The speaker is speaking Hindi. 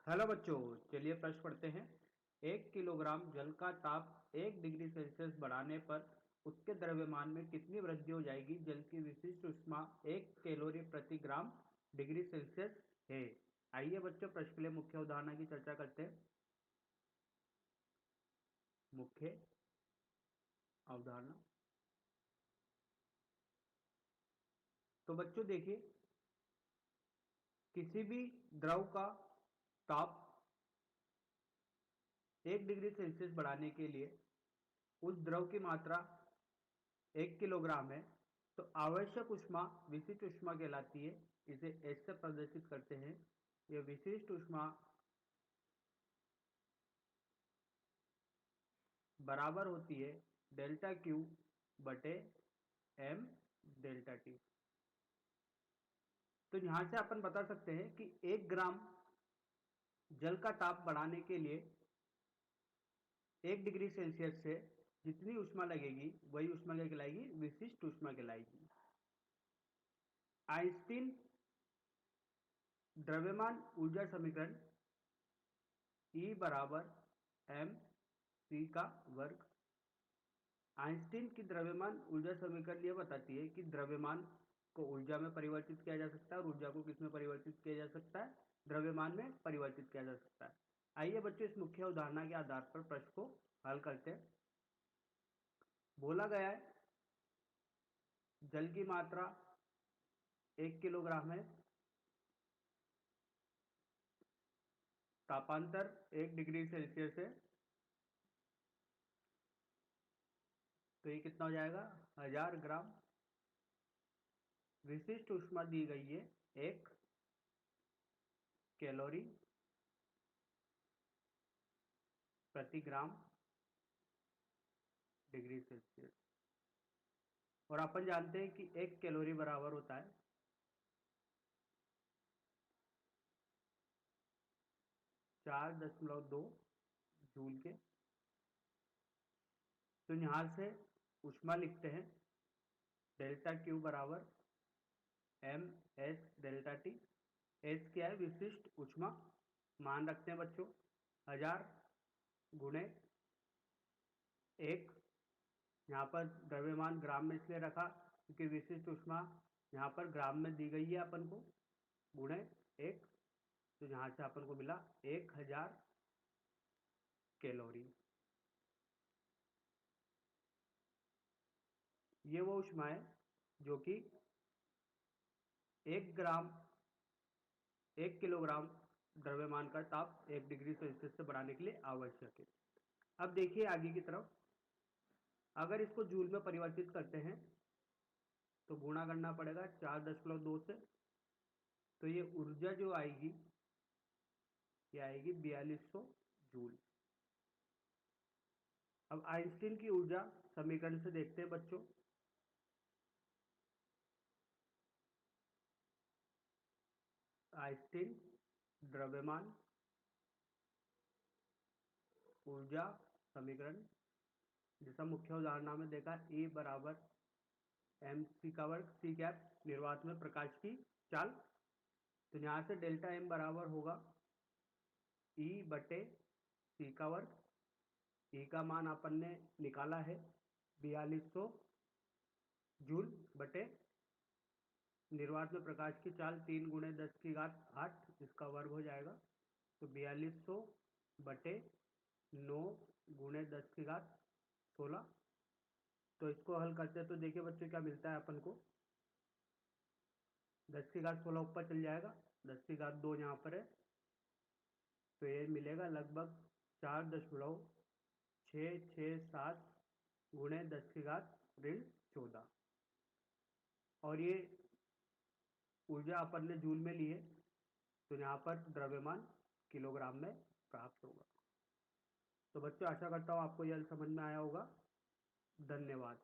हेलो बच्चों, चलिए प्रश्न पढ़ते हैं। 1 किलोग्राम जल का ताप 1 डिग्री सेल्सियस बढ़ाने पर उसके द्रव्यमान में कितनी वृद्धि हो जाएगी? जल की विशिष्ट ऊष्मा 1 कैलोरी प्रति ग्राम डिग्री सेल्सियस है। आइए बच्चों, प्रश्न के लिए मुख्य उदाहरण की चर्चा करते हैं। मुख्य अवधारणा। तो बच्चों देखिए, किसी भी द्रव का ताप 1 डिग्री सेल्सियस बढ़ाने के लिए उस द्रव की मात्रा 1 किलोग्राम है, तो आवश्यक ऊष्मा विशिष्ट ऊष्मा कहलाती है। इसे एच से प्रदर्शित करते हैं। यह विशिष्ट ऊष्मा बराबर होती है डेल्टा क्यू बटे एम डेल्टा टी। तो यहां से अपन बता सकते हैं कि 1 ग्राम जल का ताप बढ़ाने के लिए 1 डिग्री सेल्सियस से जितनी ऊष्मा लगेगी वही ऊष्मा क्या कहलाएगी? विशिष्ट ऊष्मा कहलाएगी। आइंस्टीन द्रव्यमान ऊर्जा समीकरण E बराबर एम सी का वर्ग। आइंस्टीन की द्रव्यमान ऊर्जा समीकरण यह बताती है कि द्रव्यमान को ऊर्जा में परिवर्तित किया जा सकता है और ऊर्जा को किस में परिवर्तित किया जा सकता है? द्रव्यमान में परिवर्तित किया जा सकता है। आइए बच्चों, इस मुख्य उदाहरण के आधार पर प्रश्न को हल करते हैं। बोला गया है जल की मात्रा 1 किलोग्राम है, तापांतर 1 डिग्री सेल्सियस है, तो ये कितना हो जाएगा? 1000 ग्राम। विशिष्ट ऊष्मा दी गई है 1 कैलोरी प्रति ग्राम डिग्री सेल्सियस। और अपन जानते हैं कि 1 कैलोरी बराबर होता है 4.2 जूल के। तो यहां से ऊष्मा लिखते हैं डेल्टा क्यू बराबर M S delta T. S क्या है? विशिष्ट ऊष्मा। मान रखते हैं बच्चों 1000 गुणे 1। यहाँ पर द्रव्यमान ग्राम में इसलिए रखा क्योंकि विशिष्ट ऊष्मा यहाँ पर ग्राम में दी गई है अपन को, गुणे 1। तो यहाँ से अपन को मिला 1000 कैलोरी। ये वो ऊष्मा है जो कि 1 किलोग्राम द्रव्यमान का ताप 1 डिग्री सेल्सियस से बढ़ाने के लिए आवश्यक है। अब देखिए आगे की तरफ, अगर इसको जूल में परिवर्तित करते हैं तो गुणा करना पड़ेगा 4.2 से। तो ये ऊर्जा जो आएगी ये आएगी 4200 जूल। अब आइंस्टीन की ऊर्जा समीकरण से देखते हैं बच्चों। आइंस्टीन द्रव्यमान ऊर्जा समीकरण, जैसा मुख्य उदाहरण में देखा, E बराबर एम सी का वर्ग। सी कैप निर्वात में प्रकाश की चाल। तो यहां से डेल्टा एम बराबर होगा E बटे सी का वर्ग। E का मान अपन ने निकाला है 4200 जूल बटे निर्वात में प्रकाश की चाल 3 गुणे 10 की घात 8, इसका वर्ग हो जाएगा। तो 4200 बटे 9 गुणे 10 की घात 16। तो इसको हल करते हैं तो देखिए बच्चों क्या मिलता है अपन को। 10 की घात 16 ऊपर चल जाएगा, 10 की घात 2 यहाँ पर है, तो ये मिलेगा लगभग 4.667 गुणे 10 की घात ऋण 14। और ये ऊर्जा अपन ने जूल में ली है, तो यहाँ पर द्रव्यमान किलोग्राम में प्राप्त होगा। तो बच्चों आशा करता हूँ आपको यह समझ में आया होगा। धन्यवाद।